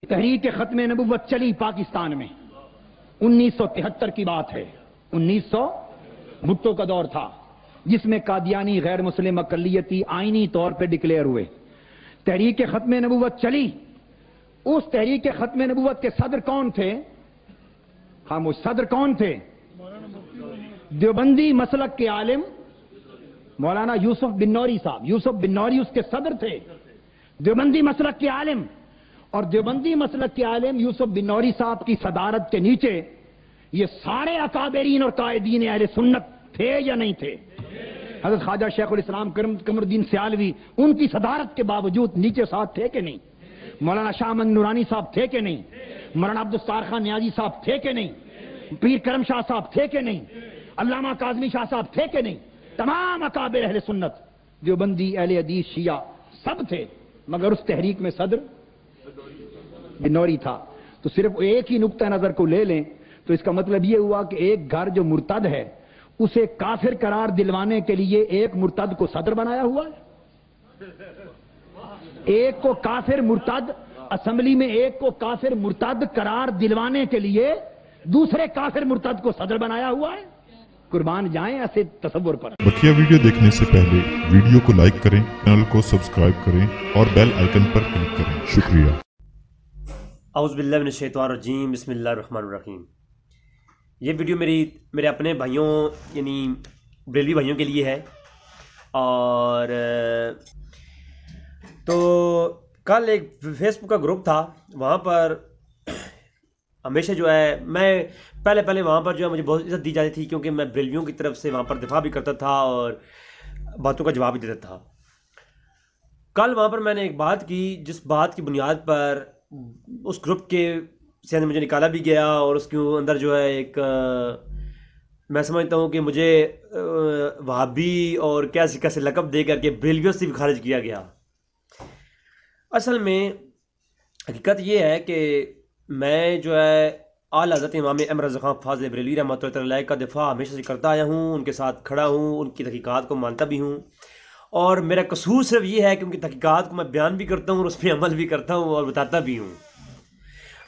تحریک ختم نبوت چلی پاکستان میں 1973 کی بات ہے. 1900 بھٹو کا دور تھا جس میں قادیانی غیر مسلم اقلیتی آئینی طور پہ ڈکلیئر ہوئے. تحریک ختم نبوت چلی. اس تحریک ختم نبوت کے صدر کون تھے؟ خاموش. صدر کون تھے؟ دیوبندی مسلک کے عالم مولانا یوسف بن نوری صاحب. یوسف بن نوری اس کے صدر تھے، دیوبندی مسلک کے عالم. اور دیوبندی مسلک کے عالم یوسف بن نوری صاحب کی صدارت کے نیچے یہ سارے اکابرین اور قائدین اہل سنت تھے یا نہیں تھے؟ حضرت خواجہ شیخ الاسلام قمر الدین سیالوی ان کی صدارت کے باوجود نیچے ساتھ تھے کہ نہیں؟ مولانا شاہ احمد نورانی صاحب تھے کہ نہیں؟ مولانا عبدالستار خان نیازی صاحب تھے کہ نہیں؟ پیر کرم شاہ صاحب تھے کہ نہیں؟ علامہ کاظمی شاہ صاحب تھے کہ نہیں؟ تمام اکابر اہل سنت، دیوبندی، اہل حدیث، شیعہ سب تھے، مگر اس تحریک میں صدر بن نوری تھا. تو صرف ایک ہی نقطہ نظر کو لے لیں تو اس کا مطلب یہ ہوا کہ ایک گھر جو مرتد ہے اسے کافر قرار دلوانے کے لیے ایک مرتد کو صدر بنایا ہوا ہے. ایک کو کافر مرتد، اسمبلی میں ایک کو کافر مرتد قرار دلوانے کے لیے دوسرے کافر مرتد کو صدر بنایا ہوا ہے. قربان جائیں ایسے تصور پر. بقیہ ویڈیو دیکھنے سے پہلے ویڈیو کو لائک کریں، چینل کو سبسکرائب کریں اور بیل آئیکن پر کلک کریں. شکریہ. اعوذ باللہ من الشیطان الرجیم. بسم اللہ الرحمن الرحیم. یہ ویڈیو میرے اپنے بھائیوں یعنی بریلوی بھائیوں کے لیے ہے. اور تو کل ایک فیس بک کا گروپ تھا، وہاں پر ہمیشہ جو ہے میں پہلے وہاں پر جو ہے مجھے بہت عزت دی جاتی تھی، کیونکہ میں بریلویوں کی طرف سے وہاں پر دفاع بھی کرتا تھا اور باتوں کا جواب بھی دیتا تھا. کل وہاں پر میں نے ایک بات کی جس بات کی بنیاد پر اس گروپ کے سے مجھے نکالا بھی گیا، اور اس کے اندر جو ہے ایک میں سمجھتا ہوں کہ مجھے وہابی اور کیسے لقب دے کر کے بریلویوں سے بھی خارج کیا گیا. اصل میں حقیقت یہ ہے کہ میں جو ہے اعلیٰ حضرت امام احمد رضا خان فاضل بریلوی رحمۃ اللہ علیہ کا دفاع ہمیشہ سے کرتا آیا ہوں، ان کے ساتھ کھڑا ہوں، ان کی تحقیقات کو مانتا بھی ہوں. اور میرا قصور صرف یہ ہے کہ ان کی تحقیقات کو میں بیان بھی کرتا ہوں اور اس پہ عمل بھی کرتا ہوں اور بتاتا بھی ہوں.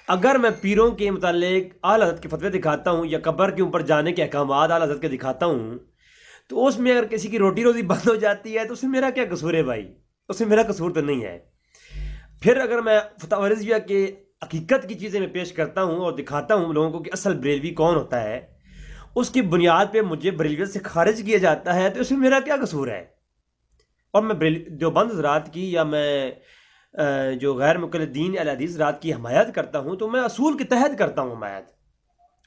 اگر میں پیروں کے متعلق اعلیٰ حضرت کے فتوے دکھاتا ہوں یا قبر کے اوپر جانے کے احکامات اعلیٰ حضرت کے دکھاتا ہوں تو اس میں اگر کسی کی روٹی روزی بند ہو جاتی ہے تو اس میں میرا کیا قصور ہے بھائی؟ اس میں میرا قصور تو نہیں ہے. پھر اگر میں فتح رضویہ کے حقیقت کی چیزیں میں پیش کرتا ہوں اور دکھاتا ہوں لوگوں کو کہ اصل بریلوی کون ہوتا ہے، اس کی بنیاد پہ مجھے بریلویت سے خارج کیا جاتا ہے، تو اس میں میرا کیا قصور ہے؟ اور میں دیوبند حضرات کی یا میں جو غیر مقلدین اہل حدیث حضرات کی حمایت کرتا ہوں تو میں اصول کے تحت کرتا ہوں حمایت.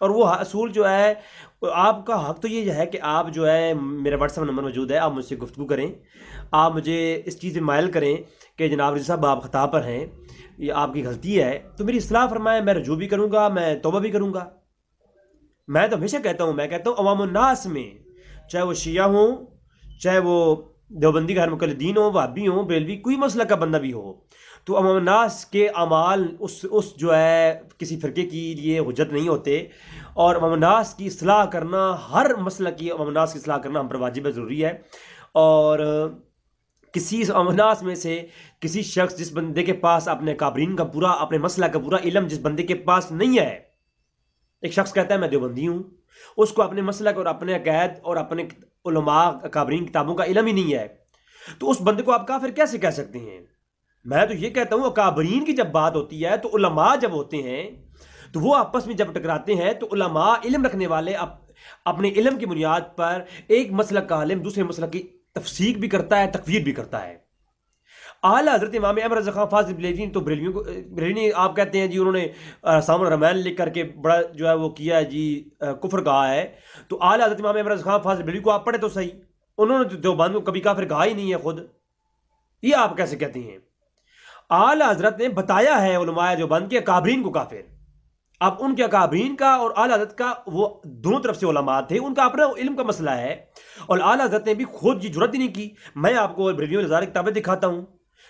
اور وہ اصول جو ہے آپ کا حق تو یہ ہے کہ آپ جو ہے میرا واٹس ایپ نمبر موجود ہے، آپ مجھ سے گفتگو کریں، آپ مجھے اس چیز میں مائل کریں کہ جناب رضا صاحب آپ خطا پر ہیں، یہ آپ کی غلطی ہے، تو میری اصلاح فرمائیں، میں رجوع بھی کروں گا، میں توبہ بھی کروں گا. میں تو ہمیشہ کہتا ہوں عوام الناس میں چاہے وہ شیعہ ہوں، چاہے وہ دیوبندی غیر مقلدین ہوں، وہابی ہوں، بریلوی، کوئی مسلک کا بندہ بھی ہو، تو عوام الناس کے اعمال اس جو ہے کسی فرقے کی لیے حجت نہیں ہوتے. اور عوام الناس کی اصلاح کرنا، ہر مسلک کی عوام الناس کی اصلاح کرنا ہم پر واجب ہے، ضروری ہے. اور کسی عوام الناس میں سے کسی شخص جس بندے کے پاس اپنے کابرین کا پورا، اپنے مسلک کا پورا علم جس بندے کے پاس نہیں ہے، ایک شخص کہتا ہے میں دیوبندی ہوں، اس کو اپنے مسلک اور اپنے عقائد اور اپنے علماء کابرین کتابوں کا علم ہی نہیں ہے، تو اس بندے کو آپ کافر کیسے کہہ سکتے ہیں؟ میں تو یہ کہتا ہوں کابرین کی جب بات ہوتی ہے تو علماء جب ہوتے ہیں تو وہ آپس میں جب ٹکراتے ہیں تو علماء، علم رکھنے والے اپنے علم کی بنیاد پر ایک مسلک کا عالم دوسرے مسلک کی تفسیق بھی کرتا ہے، تکفیر بھی کرتا ہے. اعلیٰ حضرت امام احمد رضا خان فاضل بریلوی تو بریلوی آپ کہتے ہیں جی انہوں نے سامع الرحمن لکھ کر کے بڑا جو ہے وہ کیا ہے جی کفر کہا ہے، تو اعلیٰ حضرت امام احمد رضا خان فاضل بریلوی کو آپ پڑھے تو صحیح، انہوں نے دیوبند کو کبھی کافر کہا ہی نہیں ہے خود، یہ آپ کیسے کہتے ہیں؟ اعلیٰ حضرت نے بتایا ہے علماء دیوبند کے اکابرین کو کافر. اب ان کے اکابرین کا اور اعلیٰ حضرت کا وہ دونوں طرف سے علماء تھے، ان کا اپنا علم کا مسئلہ ہے، اور اعلیٰ حضرت نے بھی خود یہ جرات ہی نہیں کی. میں آپ کو بریلویوں ہزار کتابیں دکھاتا ہوں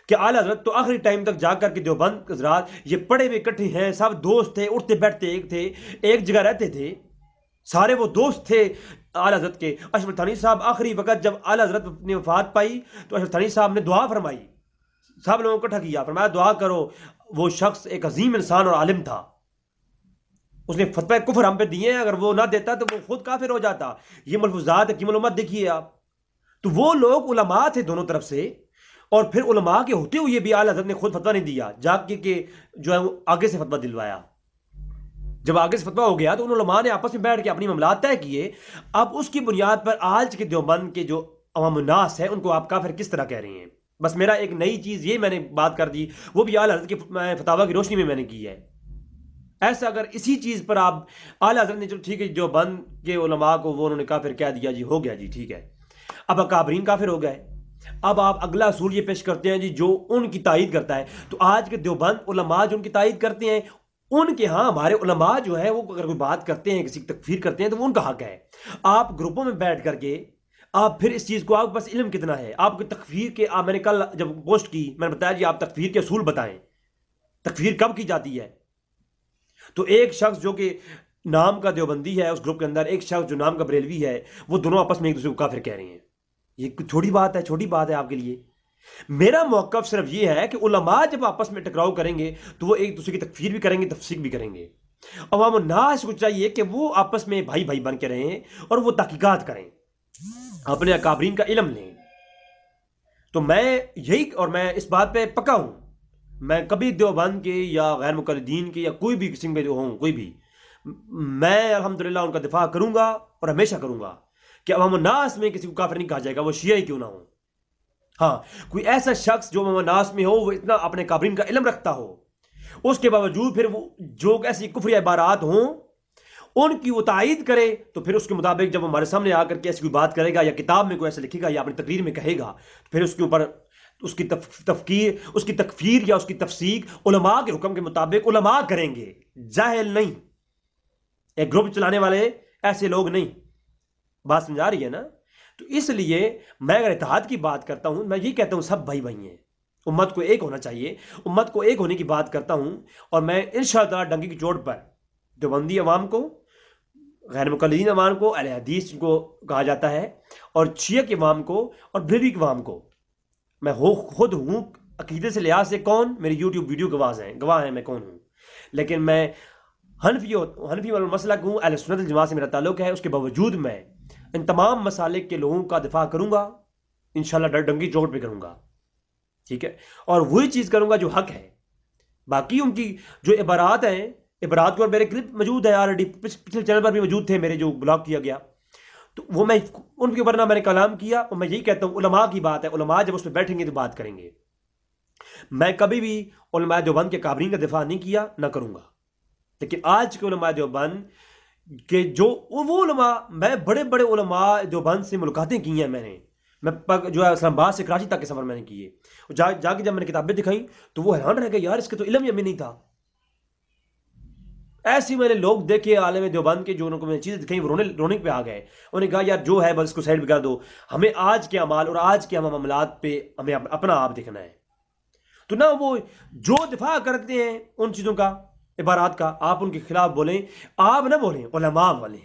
کہ اعلیٰ حضرت تو آخری ٹائم تک جا کر کے دیوبند حضرات یہ پڑھے ہوئے اکٹھے ہیں، سب دوست تھے، اٹھتے بیٹھتے ایک تھے، ایک جگہ رہتے تھے، سارے وہ دوست تھے اعلیٰ حضرت کے. اشرف تھانی صاحب آخری وقت جب اعلیٰ حضرت نے وفات پائی تو اشرف تھانی صاحب نے دعا فرمائی، سب لوگوں کو اکٹھا کیا، فرمایا دعا کرو وہ شخص ایک عظیم انسان اور عالم تھا، اس نے فتوی کفر ہم پہ دیے ہیں، اگر وہ نہ دیتا تو وہ خود کافر ہو جاتا. یہ ملفوظات حکیم الامت دیکھیے آپ. تو وہ لوگ علماء تھے دونوں طرف سے، اور پھر علماء کے ہوتے ہوئے بھی اعلیٰ حضرت نے خود فتویٰ نہیں دیا، جا کے جو ہے آگے سے فتویٰ دلوایا. جب آگے سے فتویٰ ہو گیا تو ان علماء نے آپس میں بیٹھ کے اپنی معاملات طے کیے. اب اس کی بنیاد پر آج کے دیوبند کے جو عوام الناس ہیں ان کو آپ کافر کس طرح کہہ رہے ہیں. بس میرا ایک نئی چیز یہ میں نے بات کر دی، وہ بھی اعلیٰ حضرت کے فتاویٰ کی روشنی میں میں نے کی ہے. ایسا اگر اسی چیز پر آپ اعلیٰ حضرت نے چلو ٹھیک ہے دیوبند کے علماء کو وہ انہوں نے کافر کہہ دیا جی، ہو گیا جی ٹھیک ہے، اب اکابرین کافر ہو گئے. اب آپ اگلا اصول یہ پیش کرتے ہیں جی جو ان کی تائید کرتا ہے. تو آج کے دیوبند علماء جو ان کی تائید کرتے ہیں، ان کے ہاں ہمارے علماء جو ہے وہ اگر کوئی بات کرتے ہیں، کسی کی تکفیر کرتے ہیں تو وہ ان کا حق ہے. آپ گروپوں میں بیٹھ کر کے آپ پھر اس چیز کو، آپ کے پاس علم کتنا ہے آپ کی تکفیر کے؟ میں نے کل جب پوسٹ کی میں نے بتایا جی آپ تکفیر کے اصول بتائیں، تکفیر کب کی جاتی ہے. تو ایک شخص جو کہ نام کا دیوبندی ہے اس گروپ کے اندر، ایک شخص جو نام کا بریلوی ہے، وہ دونوں آپس میں ایک دوسرے کو کافر کہہ رہے ہیں. یہ تھوڑی بات ہے، چھوٹی بات ہے آپ کے لیے. میرا موقف صرف یہ ہے کہ علماء جب آپس میں ٹکراؤ کریں گے تو وہ ایک دوسرے کی تکفیر بھی کریں گے، تفسیق بھی کریں گے. عوام الناس کو چاہیے کہ وہ آپس میں بھائی بھائی بن کے رہیں اور وہ تحقیقات کریں، اپنے اکابرین کا علم لیں. تو میں یہی، اور میں اس بات پہ پکا ہوں، میں کبھی دیوبند کے یا غیر مقلدین کے یا کوئی بھی قسم کے جو ہوں کوئی بھی، میں الحمدللہ ان کا دفاع کروں گا اور ہمیشہ کروں گا کہ عوام الناس میں کسی کو کافر نہیں کہا جائے گا، وہ شیعہ ہی کیوں نہ ہو. ہاں کوئی ایسا شخص جو عوام الناس میں ہو، وہ اتنا اپنے اکابرین کا علم رکھتا ہو، اس کے باوجود پھر وہ جو ایسی کفری عبارات ہوں ان کی وہ تائید کرے، تو پھر اس کے مطابق جب ہمارے سامنے آ کر کے ایسی کوئی بات کرے گا یا کتاب میں کوئی ایسا لکھے گا یا اپنی تقریر میں کہے گا، تو پھر اس کے اوپر اس کی تکفیر یا اس کی تفسیق علماء کے حکم کے مطابق علماء کریں گے، جاہل نہیں. ایک گروپ چلانے والے ایسے لوگ نہیں. بات سمجھا رہی ہے نا؟ تو اس لیے میں اگر اتحاد کی بات کرتا ہوں، میں یہ کہتا ہوں سب بھائی بھائی ہیں، امت کو ایک ہونا چاہیے، امت کو ایک ہونے کی بات کرتا ہوں. اور میں انشاءاللہ تعالی ڈنگی کی چوٹ پر دیوبندی عوام کو، غیر مقلدین عوام کو، اہل حدیث کو کہا جاتا ہے، اور شیعہ کے عوام کو اور بریلوی کے عوام کو، میں خود ہوں عقیدے سے لحاظ سے کون، میری یوٹیوب ویڈیو گواہ ہیں میں کون ہوں. لیکن میں حنفی والا مسلک ہوں، اہل سنت الجماعت سے میرا تعلق ہے. اس کے باوجود میں ان تمام مسالک کے لوگوں کا دفاع کروں گا، انشاءاللہ ڈنگی چوٹ پہ کروں گا، ٹھیک ہے، اور وہی چیز کروں گا جو حق ہے. باقی ان کی جو عبارات ہیں، عبارات کے اور میرے کلپ موجود ہیں آلریڈی، پچھلے چینل پر بھی موجود تھے میرے جو بلاک کیا گیا، تو وہ میں ان کے اوپر نہ میں نے کلام کیا. اور میں یہی کہتا ہوں علماء کی بات ہے، علماء جب اس پہ بیٹھیں گے تو بات کریں گے. میں کبھی بھی علماء دیوبند کے اکابرین کا دفاع نہیں کیا، نہ کروں گا. لیکن آج کے علماء دیوبند کہ جو وہ علماء، میں بڑے بڑے علماء دیوبند سے ملاقاتیں کی ہیں، میں جو ہے اسلام آباد سے کراچی تک کے سفر میں نے کیے. جا کے جب میں نے کتابیں دکھائیں تو وہ حیران رہ گئے، یار اس کے تو علم ہی ہمیں نہیں تھا. ایسی میں نے لوگ دیکھے عالم دیوبند کے جو ان کو میں نے چیزیں دکھائیں، وہ رونے پہ آ گئے. انہوں نے کہا یار جو ہے بس اس کو سائڈ پہ کر دو، ہمیں آج کے اعمال اور آج کے معاملات پہ ہمیں اپنا آپ دیکھنا ہے. تو نہ وہ جو دفاع کرتے ہیں ان چیزوں کا، عبارات کا، آپ ان کے خلاف بولیں، آپ نہ بولیں، علماء بولیں.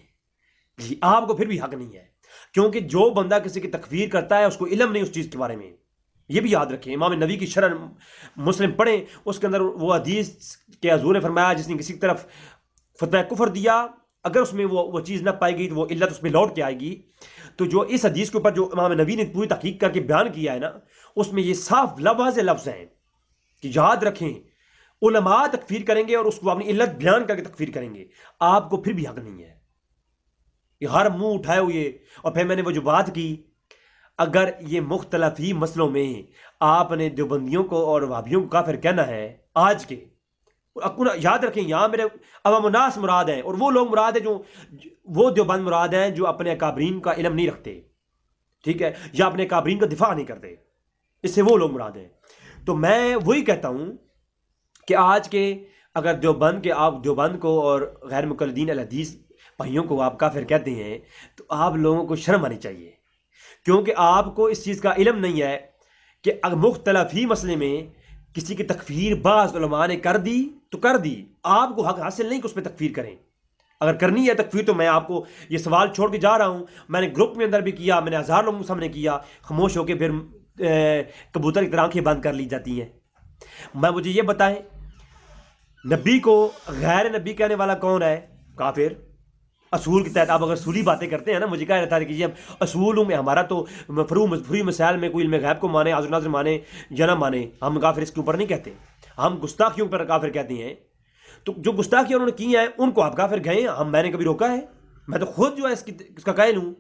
جی آپ کو پھر بھی حق نہیں ہے، کیونکہ جو بندہ کسی کی تکفیر کرتا ہے اس کو علم نہیں اس چیز کے بارے میں. یہ بھی یاد رکھیں، امام نبی کی شرح مسلم پڑھیں، اس کے اندر وہ حدیث کے حضور نے فرمایا جس نے کسی کی طرف فتوی کفر دیا، اگر اس میں وہ چیز نہ پائے گی تو وہ علت اس میں لوٹ کے آئے گی. تو جو اس حدیث کے اوپر جو امام نبی نے پوری تحقیق کر کے بیان کیا ہے نا، اس میں یہ صاف لفظ ہیں کہ یاد رکھیں علماء تکفیر کریں گے اور اس کو اپنی علت بیان کر کے تکفیر کریں گے، آپ کو پھر بھی حق نہیں ہے. یہ ہر منہ اٹھائے ہوئے. اور پھر میں نے وہ جو بات کی، اگر یہ مختلف ہی مسئلوں میں آپ نے دیوبندیوں کو اور وہابیوں کو کافر کہنا ہے آج کے، یاد رکھیں یہاں میرے عوام الناس مراد ہیں، اور وہ لوگ مراد ہیں جو وہ دیوبند مراد ہیں جو اپنے اکابرین کا علم نہیں رکھتے، ٹھیک ہے، یا اپنے اکابرین کا دفاع نہیں کرتے، اس سے وہ لوگ مراد ہیں. تو میں وہی کہتا ہوں کہ آج کے اگر دیوبند کے آپ دیوبند کو اور غیر مقلدین الحدیث بھائیوں کو آپ کافر کہتے ہیں تو آپ لوگوں کو شرم آنی چاہیے، کیونکہ آپ کو اس چیز کا علم نہیں ہے کہ اگر مختلف ہی مسئلے میں کسی کی تکفیر بعض علماء نے کر دی تو کر دی، آپ کو حق حاصل نہیں کہ اس پہ تکفیر کریں. اگر کرنی ہے تکفیر تو میں آپ کو یہ سوال چھوڑ کے جا رہا ہوں، میں نے گروپ میں اندر بھی کیا، میں نے ہزار لوگوں کے سامنے کیا، خاموش ہو کے پھر کبوتر کی طرح آنکھیں بند کر لی جاتی ہیں. مجھے یہ بتائیں نبی کو غیر نبی کہنے والا کون ہے؟ کافر. اصول کے تحت آپ اگر اصولی باتیں کرتے ہیں نا، مجھے کہا رہتا ہے کہ اب اصولوں میں ہمارا تو فروع مسائل میں کوئی علم غیب کو مانے، حاضر ناظر مانے یا نہ مانے، ہم کافر اس کے اوپر نہیں کہتے، ہم گستاخیوں پر کافر کہتے ہیں. تو جو گستاخیاں انہوں نے کی ہیں ان کو آپ کافر کہیں، میں نے کبھی روکا ہے؟ میں تو خود جو ہے اس کا قائل ہوں.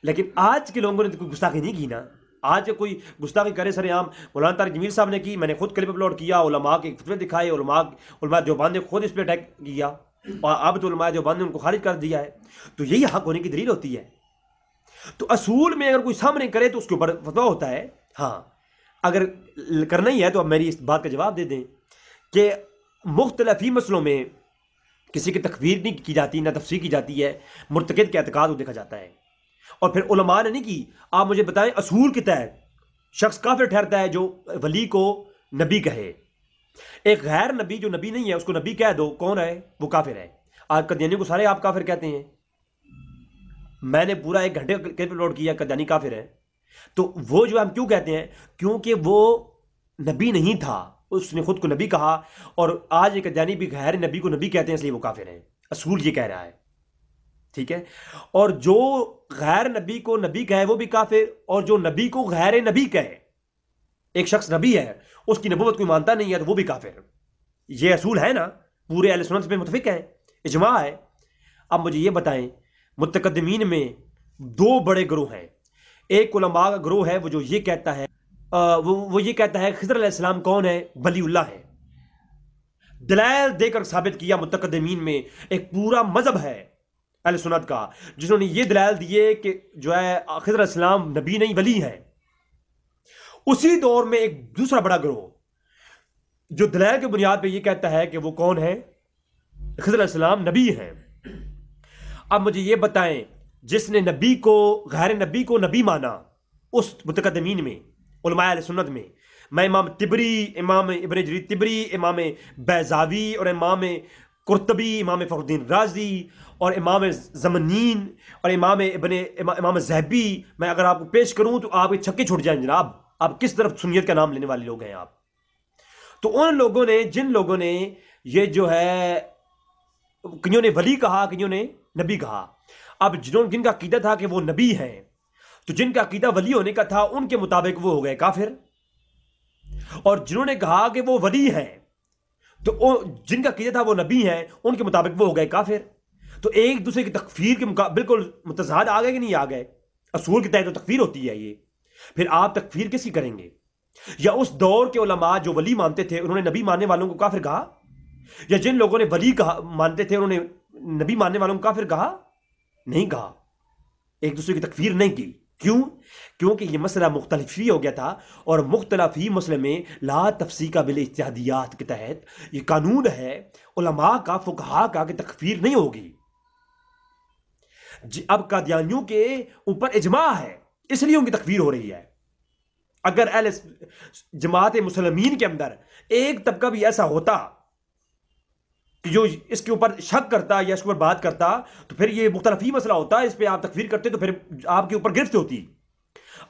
لیکن آج کے لوگوں نے تو کوئی گستاخی نہیں کی نا. آج کوئی گستاخی کرے سر عام مولانا طارق جمیل صاحب نے کی، میں نے خود کلپ اپلوڈ کیا، علماء کے فتوے دکھائے، علماء دیوبند نے خود اس پہ اٹیک کیا، اور اب تو علماء دیوبند نے ان کو خارج کر دیا ہے. تو یہی حق ہونے کی دلیل ہوتی ہے. تو اصول میں اگر کوئی سامنے کرے تو اس کے اوپر فتویٰ ہوتا ہے. ہاں اگر کرنا ہی ہے تو اب میری اس بات کا جواب دے دیں کہ مختلفی مسئلوں میں کسی کی تکفیر نہیں کی جاتی، نہ تفسیر کی جاتی ہے، مرتکب کے اعتقاد کو دیکھا جاتا ہے. اور پھر علماء نے نہیں کی. آپ مجھے بتائیں اصول کے تحت شخص کافر ٹھہرتا ہے جو ولی کو نبی کہے. ایک غیر نبی جو نبی نہیں ہے اس کو نبی کہہ دو، کون ہے وہ؟ کافر ہے. آج قادیانی کو سارے آپ کافر کہتے ہیں. میں نے پورا 1 گھنٹے کلپ لوڈ کیا قادیانی کافر ہے. تو وہ جو ہم کیوں کہتے ہیں؟ کیونکہ وہ نبی نہیں تھا، اس نے خود کو نبی کہا، اور آج ایک قادیانی بھی غیر نبی کو نبی کہتے ہیں، اس لیے وہ کافر ہیں. اصول یہ کہہ رہا ہے. ٹھیک ہے. اور جو غیر نبی کو نبی کہے وہ بھی کافر، اور جو نبی کو غیر نبی کہے، ایک شخص نبی ہے اس کی نبوت کوئی مانتا نہیں ہے تو وہ بھی کافر. یہ اصول ہے نا، پورے اہل سنت پہ متفق ہیں، اجماع ہے. اب مجھے یہ بتائیں متقدمین میں 2 بڑے گروہ ہیں. ایک علماء کا گروہ ہے وہ جو یہ کہتا ہے وہ یہ کہتا ہے خضر علیہ السلام کون ہے؟ ولی اللہ ہے. دلائل دے کر ثابت کیا. متقدمین میں ایک پورا مذہب ہے اہل سنت کا جنہوں نے یہ دلائل دیے کہ جو ہے خضر علیہ السلام نبی نہیں ولی ہے. اسی دور میں ایک دوسرا بڑا گروہ جو دلائل کی بنیاد پہ یہ کہتا ہے کہ وہ کون ہے؟ خضر علیہ السلام نبی ہیں. اب مجھے یہ بتائیں جس نے نبی کو غیر نبی کو نبی مانا اس متقدمین میں علماء اہل سنت میں امام طبری، امام ابن جریر طبری، امام بیضاوی اور امام قرطبی، امام فخر الدین رازی اور امام زمنین اور امام زہبی، میں اگر آپ کو پیش کروں تو آپ کے چھکے چھوٹ جائیں جناب. آپ کس طرف سنیت کا نام لینے والے لوگ ہیں آپ. تو ان لوگوں نے جن لوگوں نے یہ جو ہے کئیوں نے ولی کہا، کئیوں نے نبی کہا. اب جن کا عقیدہ تھا کہ وہ نبی ہیں تو جن کا عقیدہ ولی ہونے کا تھا ان کے مطابق وہ ہو گئے کافر، اور جنہوں نے کہا کہ وہ ولی ہیں تو جن کا عقیدہ تھا وہ نبی ہیں ان کے مطابق وہ ہو گئے کافر. تو ایک دوسرے کی تکفیر کے بالکل متضاد آ گئے کہ نہیں آ گئے؟ اصول کے تحت تو تکفیر ہوتی ہے. یہ پھر آپ تکفیر کس کی کریں گے؟ یا اس دور کے علماء جو ولی مانتے تھے انہوں نے نبی ماننے والوں کو کافر کہا، یا جن لوگوں نے ولی مانتے تھے انہوں نے نبی ماننے والوں کو کافر کہا؟ نہیں کہا. ایک دوسرے کی تکفیر نہیں کی. کیوں؟ کیونکہ یہ مسئلہ مختلفی ہو گیا تھا، اور مختلفی مسئلے میں لا تفسیق بالاجتہادیات کے تحت یہ قانون ہے علماء کا، فقہاء کا، کہ تکفیر نہیں ہوگی. اب قادیانیوں کے اوپر اجماع ہے اس لیے ان کی تکفیر ہو رہی ہے. اگر اہل جماعت مسلمین کے اندر ایک طبقہ بھی ایسا ہوتا کہ جو اس کے اوپر شک کرتا یا اس کے اوپر بات کرتا تو پھر یہ مختلفی مسئلہ ہوتا، اس پہ آپ تکفیر کرتے تو پھر آپ کے اوپر گرفت ہوتی.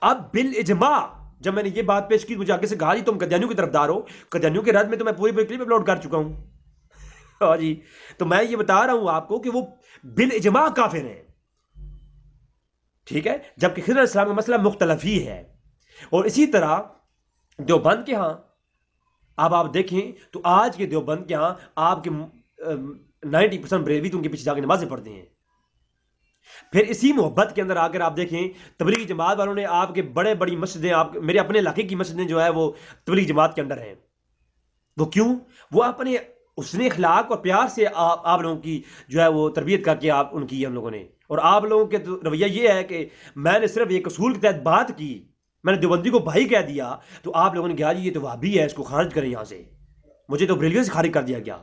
اب بالاجماع جب میں نے یہ بات پیش کی مجھے آگے سے کہا جی تم قادیانیوں کی طرفدار ہو. قادیانیوں کے رد میں تو میں پوری کلپ اپلوڈ کر چکا ہوں. ہاں جی، تو میں یہ بتا رہا ہوں آپ کو کہ وہ بالاجماع کافر ہیں. ٹھیک ہے، جبکہ خضر علیہ السلام کا مسئلہ مختلفی ہے. اور اسی طرح دیوبند کے ہاں اب آپ دیکھیں تو آج کے دیوبند کے ہاں آپ کے 90% بریلوی تو ان کے پیچھے جا کے نمازیں پڑھتے ہیں. پھر اسی محبت کے اندر آ کر آپ دیکھیں تبلیغی جماعت والوں نے آپ کے بڑی مسجدیں، آپ میرے اپنے علاقے کی مسجدیں جو ہے وہ تبلیغی جماعت کے اندر ہیں. وہ کیوں؟ وہ اپنے حسن اخلاق اور پیار سے آپ لوگوں کی جو ہے وہ تربیت کر کے آپ ان کی ہم لوگوں نے. اور آپ لوگوں کے رویہ یہ ہے کہ میں نے صرف ایک اصول کے تحت بات کی، میں نے دیوبندی کو بھائی کہہ دیا تو آپ لوگوں نے کہا جی یہ تو وہابی ہے، اس کو خارج کریں یہاں سے. مجھے تو بریلویوں سے خارج کر دیا گیا.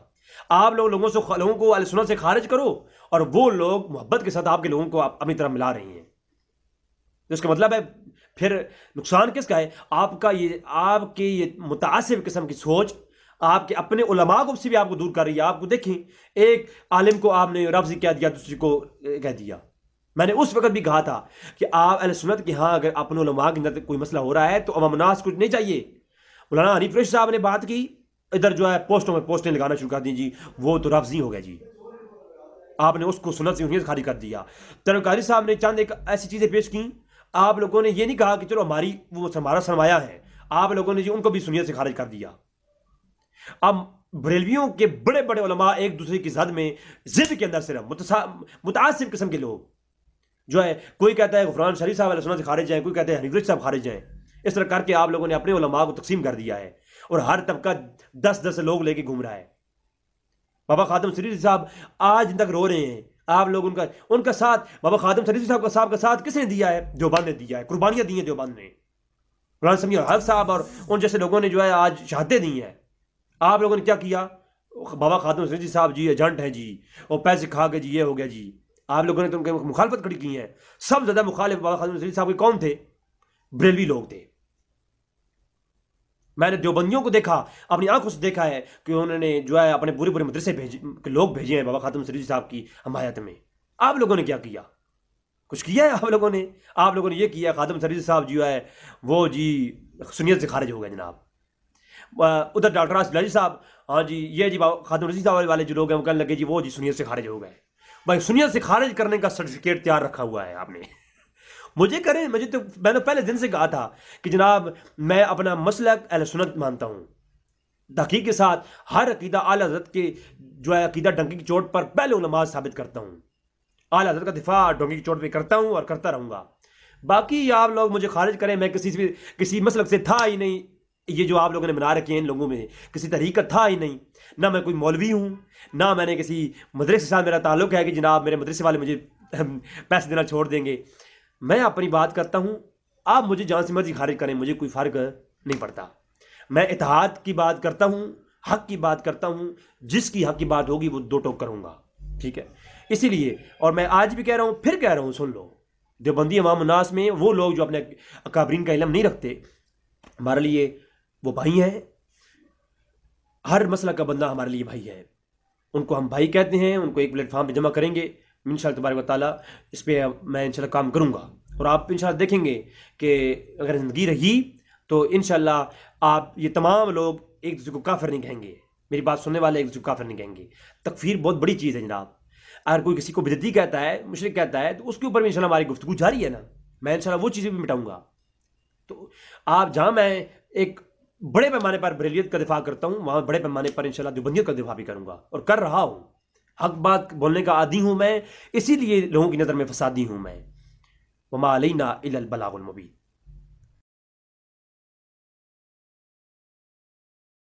آپ لوگوں کو اہل سنت سے خارج کرو، اور وہ لوگ محبت کے ساتھ آپ کے لوگوں کو اپنی طرح ملا رہی ہیں. اس کا مطلب ہے پھر نقصان کس کا ہے؟ آپ کے یہ متعصب قسم کی سوچ آپ کے اپنے علماء کو سے بھی آپ کو دور کر رہی ہے. آپ کو دیکھیں ایک عالم کو آپ نے رفضی کہہ دیا، دوسری کو کہہ دیا. میں نے اس وقت بھی کہا تھا کہ آپ اہل سنت کے ہاں اگر اپنے علماء کے اندر کوئی مسئلہ ہو رہا ہے تو عوام الناس کچھ نہیں چاہیے. مولانا حنیف رشید صاحب نے بات کی ادھر جو ہے پوسٹوں میں پوسٹیں لگانا شروع کر دیں جی وہ تو رافضی ہو گیا جی، آپ نے اس کو سنت سے خالی کر دیا۔ طلب قادری صاحب نے چند ایک ایسی چیزیں پیش کی، آپ لوگوں نے یہ نہیں کہا کہ چلو ہمارا سرمایہ ہے، آپ لوگوں نے جی ان کو بھی سنیت سے خارج کر دیا۔ اب بریلویوں کے بڑے بڑے علماء ایک دوسرے کی زد میں ضد کے اندر صرف متعصب قسم کے لوگ جو ہے، کوئی کہتا ہے غفران شریف صاحب علیہ سنت سے خارج ہیں، کوئی کہتا ہے حنیف صاحب خارج ہیں، اس طرح کر کے آپ لوگوں نے اپنے علماء کو تقسیم کر دیا ہے، اور ہر طبقہ 10 لوگ لے کے گھوم رہا ہے۔ بابا خادم سریری صاحب آج تک رو رہے ہیں، آپ لوگ ان کا ساتھ، بابا خادم سریری صاحب کا ساتھ کس نے دیا ہے؟ دیوبند نے دیا ہے، قربانیاں دی ہیں دیوبند نے، مولانا سمیع الحق صاحب اور ان جیسے لوگوں نے جو ہے آج شہادتیں دی ہیں۔ آپ لوگوں نے کیا کیا؟ بابا خادم سریری صاحب جی ایجنٹ ہیں جی، اور پیسے کھا کے جی یہ ہو گیا جی، آپ لوگوں نے تو ان کی مخالفت کھڑی کی ہے۔ سب زیادہ مخالف بابا خادم سریری صاحب کے کون تھے؟ بریلوی لوگ تھے۔ میں نے دیوبندیوں کو دیکھا، اپنی آنکھوں سے دیکھا ہے کہ انہوں نے جو ہے اپنے پورے مدرسے لوگ بھیجے ہیں بابا خادم سریری صاحب کی حمایت میں۔ آپ لوگوں نے کیا کیا؟ کچھ کیا ہے آپ لوگوں نے یہ کیا، خادم سریری صاحب جو ہے وہ جی سنیت سے خارج ہو گئے جناب۔ ادھر ڈاکٹر آصف بلالی صاحب، ہاں جی یہ جی خادم رضی صاحب والے جو لوگ ہیں وہ کہنے لگے جی وہ جی سنیت سے خارج ہو گئے۔ بھائی سنیت سے خارج کرنے کا سرٹیفکیٹ تیار رکھا ہوا ہے آپ نے، مجھے تو میں نے پہلے دن سے کہا تھا کہ جناب میں اپنا مسلک اہل سنت مانتا ہوں، تحقیق کے ساتھ ہر عقیدہ اعلی حضرت کے جو ہے عقیدہ ڈنکی کی چوٹ پر پہلے علماء ثابت کرتا ہوں، اعلی حضرت کا دفاع ڈنکی کی چوٹ پہ کرتا ہوں اور کرتا رہوں گا۔ باقی آپ لوگ مجھے خارج کریں، میں کسی مسلک سے تھا ہی نہیں، یہ جو آپ لوگوں نے بنا رکھے ہیں ان لوگوں میں کسی طریقہ کا تھا ہی نہیں، نہ میں کوئی مولوی ہوں، نہ میں نے کسی مدرسے سے میرا تعلق ہے کہ جناب میرے مدرسے والے مجھے پیسے دینا چھوڑ دیں گے۔ میں اپنی بات کرتا ہوں، آپ مجھے جہاں سے مرضی خارج کریں، مجھے کوئی فرق نہیں پڑتا۔ میں اتحاد کی بات کرتا ہوں، حق کی بات کرتا ہوں، جس کی حق کی بات ہوگی وہ دو ٹوک کروں گا، ٹھیک ہے؟ اسی لیے، اور میں آج بھی کہہ رہا ہوں، پھر کہہ رہا ہوں، سن لو، دیوبندی عوام الناس میں وہ لوگ جو اپنے اکابرین کا علم نہیں رکھتے، ہمارے لیے وہ بھائی ہیں، ہر مسلک کا بندہ ہمارے لیے بھائی ہے، ان کو ہم بھائی کہتے ہیں، ان کو ایک پلیٹ فارم پہ جمع کریں گے انشاءاللہ تبارک و تعالیٰ، اس پہ میں انشاءاللہ کام کروں گا، اور آپ انشاءاللہ دیکھیں گے کہ اگر زندگی رہی تو انشاءاللہ آپ یہ تمام لوگ ایک دوسرے کو کافر نہیں کہیں گے، میری بات سننے والے ایک دوسرے کو کافر نہیں کہیں گے۔ تکفیر بہت بڑی چیز ہے جناب، اگر کوئی کسی کو بدعتی کہتا ہے، مشرک کہتا ہے، تو اس کے اوپر بھی انشاءاللہ ہماری گفتگو جاری ہے نا، میں انشاءاللہ وہ چیزیں بھی مٹاؤں گا۔ تو آپ جہاں میں ایک بڑے پیمانے پر بریلیت کا دفاع کرتا ہوں، وہاں بڑے پیمانے پر انشاءاللہ دیوبندیت کا دفاع بھی کروں گا، اور کر رہا ہوں۔ حق بات بولنے کا عادی ہوں میں، اسی لیے لوگوں کی نظر میں فسادی ہوں میں۔ وما علینا الا البلاغ المبین۔